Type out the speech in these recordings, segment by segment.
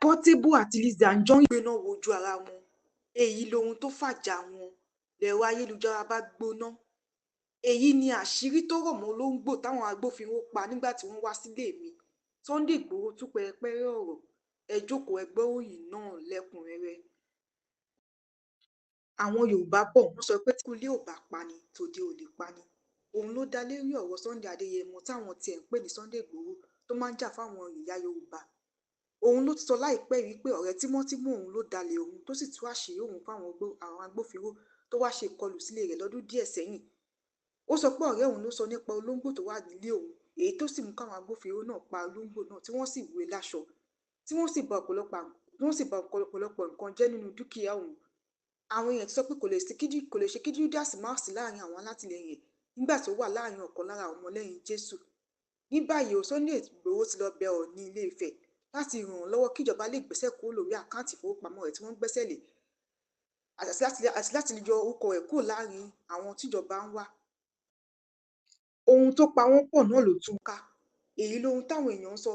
Portable àti Lizzy Anjorin gbéná wojú ara wọn. Èyí lohun tó fàjà wọn. Lẹ̀rọ ayélujára bá gbóná. Èyí ni àṣírí tó rọ̀ mọ́ olóńgbò táwọn agbófinró pa nígbà tí wọ́n wá sílé mi. Sunday Igboho tú pẹrẹpẹrẹ ọ̀rọ̀. Ẹ jókòó ẹ gbọ́ òyìn náà lẹ́kùnrẹ́rẹ́. Àwọn Yorùbá bọ̀ wọ́n sọ pé tí kulé ò bá pani tòde ò lè pani. Òun ló dá lérí ọ̀rọ̀ Sunday Adéyẹmọ táwọn tiẹ̀ ń pè ní Sunday Igboho tó máa ń jà fáwọn ìyá Yorùbá. Òun ló ti sọ láìpẹ́ yìí pé ọ̀rẹ́ tímọ́tímọ́ òun ló dalẹ̀ òun tó sì tú àṣírí òun fáwọn àwọn agbófinró tó wá ṣe ìkọlù sílé rẹ̀ lọ́dún díẹ̀ sẹ́yìn. Ó sọ pé ọ̀rẹ́ òun ló sọ nípa olóńgbò tó wà nílé òun, èyí tó sì mú káwọn agbófinró náà pa olóńgbò náà tí wọ́n sì wé láṣọ, tí wọ́n sì bà ọ̀pọ̀lọpọ̀ nǹkan jẹ́ nínú dúkìá òun. Àwọn èèyàn ti sọ pé kò lè ṣe kí Júdásì má sí láàrin àwọn alátìlẹyìn ẹ̀ nígbà tó wà láàrin ọ̀kan lára àwọn ọmọlẹ́yìn Jésù. Ní báyìí Sunday Igboho ti lọ bẹ Ọọ̀ni Ilé Ifẹ̀ láti ràn án lọ́wọ́ kíjọba lè gbẹ́sẹ̀ kúrò lórí àkáǹtì ìfowópamọ́ rẹ̀ tí wọ́n gbẹ́sẹ̀ lé àti láti yọ orúkọ rẹ̀ kúrò láàrin àwọn tíjọba ń wá. Ohun tó pa wọ́n pọ̀ náà ló tún ká. Èyí lohun táwọn èèyàn ń sọ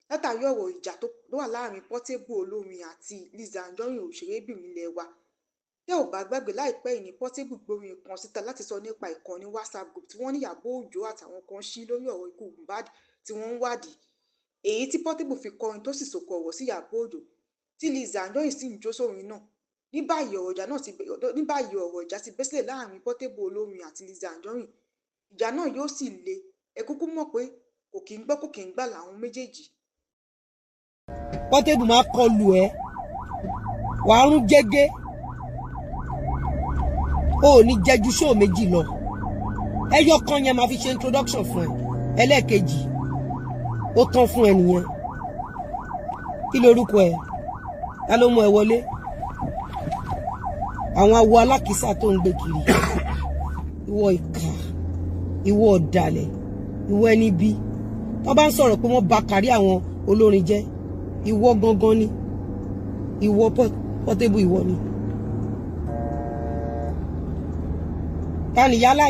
látàrí ọ̀rọ̀ ìjà tó wà láàrin Portable olórin àti Lizzy Anjorin òṣèrébìnrin ilẹ̀ wa. Tẹ́ ò bá gbàgbé láìpẹ́ yìí ni Portable gbórin kan síta láti sọ nípa ìkànnì WhatsApp group tí wọ́n ní Ìyábọ̀ Òjó àtàwọn kan ṣí lórí ọ̀rọ̀ ikú Mohbad tí wọ́n ń wádìí. Èyí tí Portable fi kọrin tó sì sòkò ọ̀rọ̀ sí Ìyábọ̀ Òjó tí Lizzy Anjorin sì ń jó sórin náà. Ní báyìí ọ̀rọ̀ ìjà ti bẹ́ sílẹ̀ láàrin Portable olórin àti Lizzy Anjorin. Ìjà náà yóò sì le. Ẹ kúkú mọ̀ pé kò kí ń gbọ́ kò kí ń gbà làwọn méjèèjì. Portable máa kọlù ẹ wàá rún jẹ́gẹ́ o ò ní jẹ́jú ṣóò méjì lọ. Ẹyọ kan yẹn máa fi ṣe introduction fún ẹ. Ẹlẹ́ẹ̀kejì ó tán fún ẹ nìyẹn. Kí lorúkọ ẹ? Ta ló mú ẹ wọlé? Àwọn awo alákìísà tó ń gbé kiri. Ìwọ ìkà, ìwọ ọ̀dàlẹ̀, ìwọ ẹni bí. Wọ́n bá ń sọ̀rọ̀ pé wọ́n bà kárí àwọn olórin jẹ́. Ìwọ gangan ni. Ìwọ Portable ìwọ ni. Tani yálà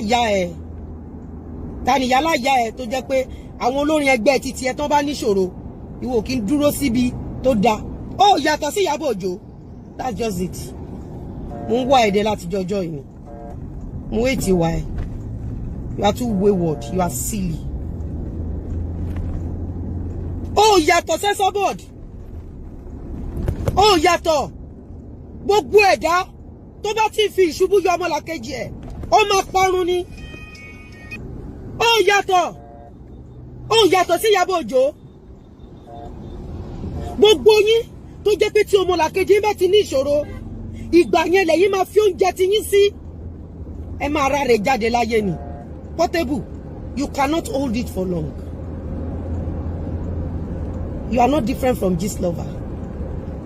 ya ẹ tó jẹ́ pé àwọn olórin ẹgbẹ́ títí ẹ tán bá níṣòro ìwọ kì í dúró síbi tó dáa. Ó yàtọ̀ sí Ìyábọ̀ Òjó. That's just it. Mo ń wá èdè láti jọjọ́ yìí. Mo wé ti wá ẹ. You are too wayward. You are silly. Ó yàtọ̀ sẹ́sọ́bọ̀d. Ó yàtọ̀. Gbogbo ẹ̀dá tó bá ti fi ìṣubú yọ ọmọlàkejì ẹ̀ ó máa parun ni. Ó yàtọ̀ sí Ìyábọ̀ Òjó. Gbogbo yín tó jẹ́ pé tí ọmọlàkejì bá ti ní ìṣòro ìgbà yẹn lẹ́yìn máa fi oúnjẹ ti yín sí. Ẹ máa ra rẹ̀ jáde láyé ni. Portable, you cannot hold it for long. You are not different from Gistlover.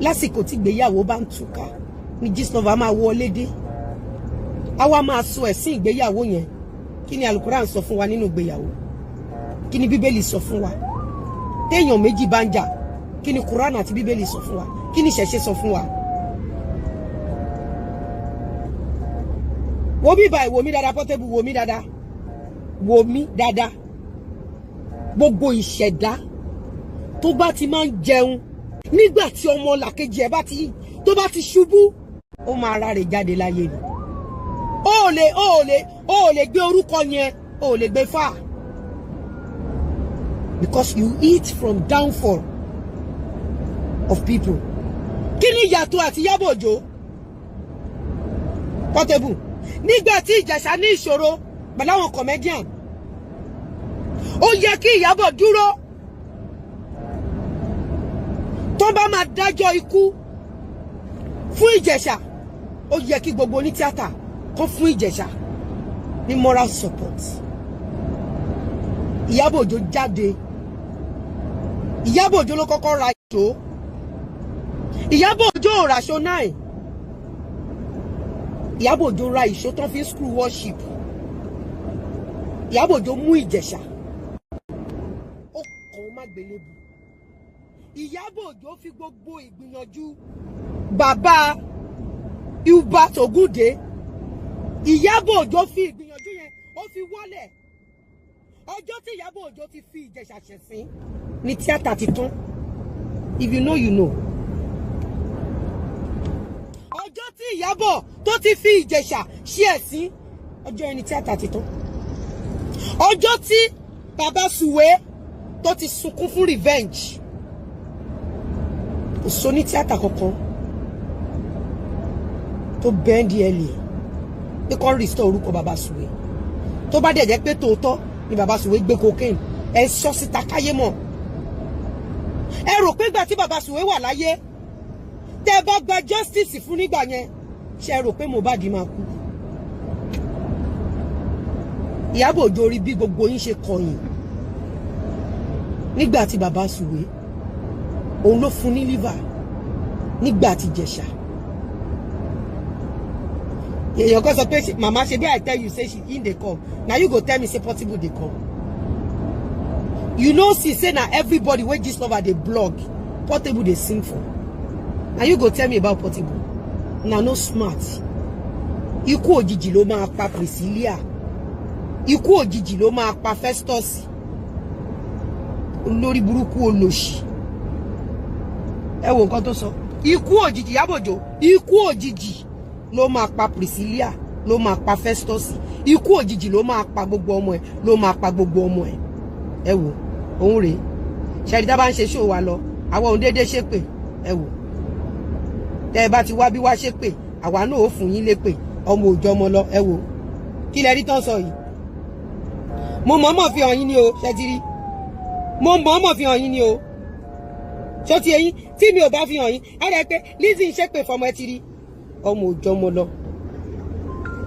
Lásìkò tí ìgbéyàwó bá ń túká ni Gistlover máa wọlé dé. Àwa máa sọ ẹ̀sìn ìgbéyàwó yẹn. Kí ni Al-Quran sọ fún wa nínú ìgbéyàwó? Kí ni Bíbélì sọ fún wa? Téèyàn méjì bá ń jà, kí ni Quran àti Bíbélì sọ fún wa? Kí ni ìṣẹ̀ṣe sọ fún wa? Wo mi báyìí, wo mi dáadáa Portable, wo mi dáadáa. Wo mi dáadáa. Gbogbo ìṣẹ̀dá tó bá ti máa ń jẹun nígbà tí ọmọ làkejì ẹ̀ tó bá ti ṣubú ó máa ra rẹ̀ jáde láyé ni. Ó lè gbé orúkọ yẹn, ó lè gbé fà. Because you eat from downfall of people. Kí ni ìyàtọ̀ àti Ìyábọ̀ Òjó? Portable. Nígbà tí Ìjẹ̀ṣà ní ìṣòro pẹ̀lú àwọn comedian, ó yẹ kí Ìyábọ̀ dúró. Tó bá máa dájọ́ ikú fún Ìjẹ̀ṣà, ó yẹ kí gbogbo onítíátà kó fún Ìjẹ̀ṣà ní moral support. Ìyábọ̀ Òjó jáde. Ìyábọ̀ Òjó ló kọ́kọ́ ra ìṣó. Ìyábọ̀ Òjó ò raṣọ 9. Ìyábọ̀ Òjó ra ìṣó tán fi screw worship. Ìyábọ̀ Òjó mú Ìjẹ̀ṣà. Ó kàn má gbélébù. Ìyábọ̀ Òjó fi gbogbo ìgbìyànjú bàbá Hubert Ògúndé. Ìyábọ̀ Òjó fi ìgbìyànjú yẹn ó fi wọlé. Ọjọ́ tí Ìyábọ̀ Òjó ti fi Ìjẹ̀ṣà ṣẹ̀sín ní tíátà ti tán. If you know, you know. Ìyábọ̀ tó ti fi Ìjẹ̀ṣà ṣe ẹ̀sín ọjọ́ ẹni tíátà ti tán. Ọjọ́ tí bàbá Sùwé tó ti sunkún fún revenge. Kò sọ ní tíátà kankan tó bẹ́ẹ̀ndì ẹ̀lì pé kọ́ restore orúkọ bàbá Sùwé. Tó bá dẹ̀ jẹ́ pé tòótọ́ ni bàbá Sùwé gbé cocaine ẹ sọ síta káyé mọ̀. Ẹ rò pé ìgbà tí bàbá Sùwé wà láyé tẹ́ bá gba justice fún nígbà yẹn ṣe rò pé Mohbad máa kú. Ìyábọ̀ Òjó rí bí gbogbo yín ṣe kọ̀yìn nígbà tí bàbá Sùwé òun ló fún ní liver nígbà tí Ìjẹ̀ṣà. Èèyàn kan sọ pé màmá ṣe bí I tell you say she in dey come na you go tell me say Portable dey come. You know see say na everybody wey this lover dey blog Portable dey sing for. Na you go tell me about Portable. Na no smart. Ikú òjijì ló máa pa Priscilla. Ikú òjijì ló máa pa Festus. Olórí burúkú olòṣì. Ẹ wo nǹkan tó sọ. Ikú òjijì Ìyábọ̀ Òjó. Ikú òjijì ló máa pa Priscilla, ló máa pa Festus. Ikú òjijì ló máa pa gbogbo ọmọ ẹ̀, ló máa pa gbogbo ọmọ ẹ̀. Ẹ wo, òun rèé. Ṣé tá bá ń ṣe show wa lọ, àwa òun dédé ṣépè. Ẹ wo. Tẹ́ bá ti wá bí wá ṣépè, àwa náà ó fún yín lépè. Ọmọ òjò ọmọ lọ, ẹ wo. Kí lẹ rí tán sọ yìí? Mo mọ̀ọ́mọ̀ fi hàn yín ni o, ṣé ti rí? Mo mọ̀ọ́mọ̀ fi hàn yín ni o. Ṣó ti eyín tí mi ò bá fi hàn yín, á rẹ pé Lizzy ń ṣépè fọmọ ẹ ti rí. Ọmọ òjò ọmọ lọ.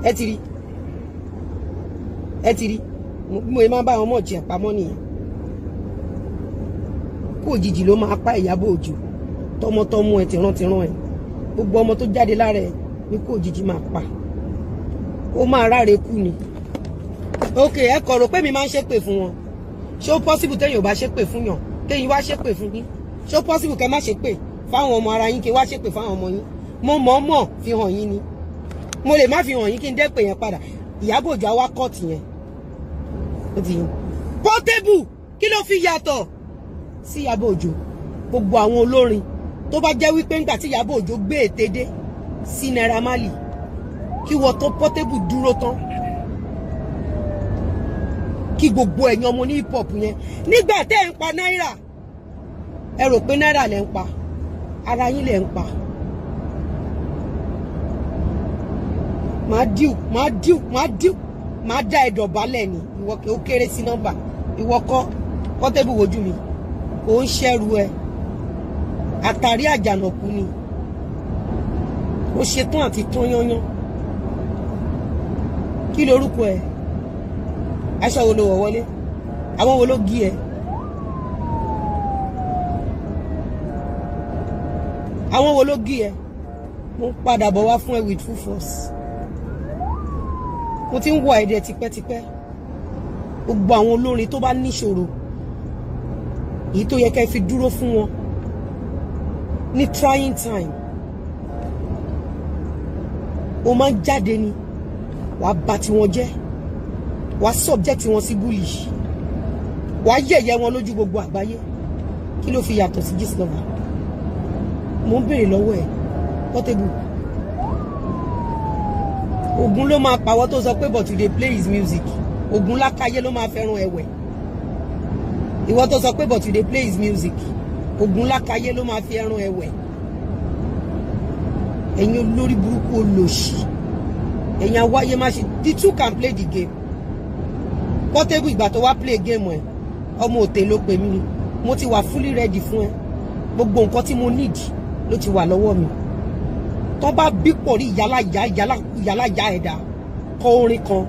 Ẹ ti rí. Ẹ ti rí. Mo máa bá àwọn ọmọ jẹ pamọ́ nìyẹn. Kú òjijì ló máa pa Ìyábọ̀ Òjó. Tọmọtọmọ ẹ tìran ẹ. Gbogbo ọmọ tó jáde lára ẹ ní kú òjijì máa pa. Ó máa ráre kú ni. Ok, ẹ kọ̀ rò pé mi máa ń ṣépè fún wọn. Ṣé ó possible téèyàn ò bá ṣépè fún yàn? Téèyàn wá ṣépè fún yín. Ṣé ó possible kẹ́ má ṣépè fáwọn ọmọ ara yín kí wá ṣépè fáwọn ọmọ yín? Mo mọ̀ọ́mọ̀ fi hàn yín ni. Mo lè má fi hàn yín kí n dẹ́ pè yẹn padà. Ìyábọ̀ Òjó á wá kọ́ọ̀tì yẹn. Ó ti yín. Portable kí ló fi yàtọ̀ sí Ìyábọ̀ Òjó? Gbogbo àwọn olórin tó bá jẹ́ wípé ńgbà tí Ìyábọ̀ Òjó gbé ète dé sí Naira Marley kí wọ́n tó Portable dúró tán. Kí gbogbo ẹ̀yin ọmọ ní hip hop yẹn nígbà tẹ́ ẹ̀ ń pa náírà ẹ rò pé náírà lẹ́ ń pa ara yín lẹ́ ń pa. Máa dá ẹ̀dọ̀ balẹ̀ ni ìwọ ó kéré sí nọ́mbà ìwọ kọ́ Portable wojú mi kò ń ṣẹ́rù ẹ àtàrí àjànàkú ni ó ṣetán àti tán yányán. Kí lorúkọ ẹ? Aṣọ wo ló wọ̀ wọlé? Àwọn wo ló gí ẹ? Àwọn wo ló gí ẹ? Mo ń padà bọ̀ wá fún ẹ with full force. Mo ti ń wọ ẹ̀dẹ̀ tipẹ́tipẹ́. Gbogbo àwọn olórin tó bá níṣòro èyí tó yẹ kẹ́ fi dúró fún wọn ní trying time o máa ń jáde ni wàá bà tiwọn jẹ́ wàá subject wọn sí bully wàá yẹ̀yẹ́ wọn lójú gbogbo àgbáyé. Kí ló fi yàtọ̀ sí Gistlover? Mo ń béèrè lọ́wọ́ ẹ̀ Portable. Ògún ló máa pàwọ́ tó sọ pé but you dey play his music. Ògún lákàyé ló máa fẹ́ràn ẹ̀wẹ̀. Ìwọ tó sọ pé but you dey play his music. Ògún lákàyé ló máa fi ẹran ẹ̀wẹ̀. Ẹ̀yin olórí burúkú olòṣì. Ẹ̀yin awáyé má ṣe. The two can play the game. Portable ìgbà tó wá play game ẹ̀ ọmọ òtè ló pè mí. Mo ti wà fully ready fún ẹ. Gbogbo nǹkan tí mo need ló ti wà lọ́wọ́ mi. Tó bá bí pọ̀ rí ìyálàyà ẹ̀dá kọ orin kan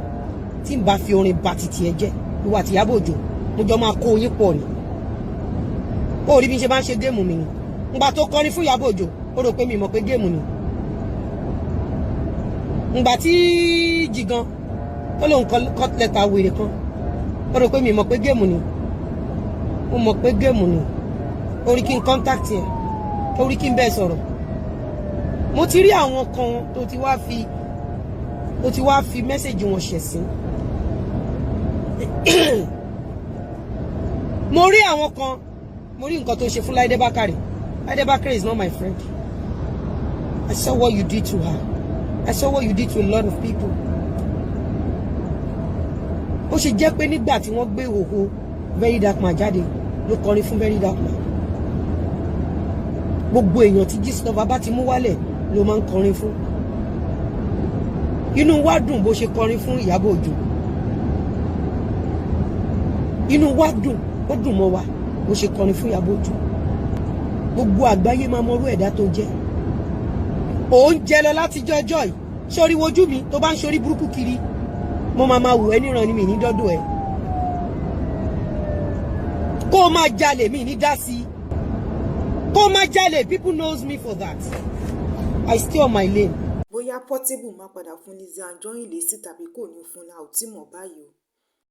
tí n bá fi orin bá titi ẹ jẹ́ ìwà àti Ìyábọ̀ Òjó mo jọ máa kó yín pọ̀ ni. Ó rí bí n ṣe bá ń ṣe géèmù mi ni. Ngbà tó kọrin fún Ìyábọ̀ Òjó ó rò pé mi mọ̀ pé géèmù ni. Ngbà tí Jìgan ó lóun kọ lẹ́tà wèrè kan ó rò pé mi mọ̀ pé géèmù ni. Mo mọ̀ pé géèmù ni. Ó rí kí n contact ẹ ó rí kí n bẹ́ẹ̀ sọ̀rọ̀. Mo ti rí àwọn kan tó ti wá fi mẹ́sẹ̀jì wọn ṣẹ̀sín. Mo rí àwọn kan mo rí nǹkan tó ṣe fún Láìdé Bákàrè. Láìdé Bákàrè is not my friend. I saw what you did to her. I saw what you did to a lot of people. Ó ṣe jẹ́ pé nígbà tí wọ́n gbé ìhòòhò Very Dark Man jáde ló kọrin fún Very Dark Man. Gbogbo èèyàn tí Gistlover bá ti mú wálẹ̀ ló máa ń kọrin fún. Inú wa dùn bó ṣe kọrin fún Ìyábọ̀ Òjó. Inú wa dùn, ó dùn mọ́ wa bó ṣe kọrin fún Ìyábọ̀ Òjó. Gbogbo àgbáyé máa mọrú ẹ̀dá tó jẹ́. Ó ń jẹ lọ láti jọjọ́ yìí. Sórí wojú mi tó bá ń ṣorí burúkú kiri. Mo máa wò ẹ́ níran ni mi ní dọ́dọ̀ ẹ̀. Kó máa jalè mi ní dá sí. Kó máa jalè, people knows me for that. I stay on my lane. Bóyá Portable máa padà fún Lizzy Anjorin lésì tàbí kò ní fún la ò tí mọ̀ báyìí o.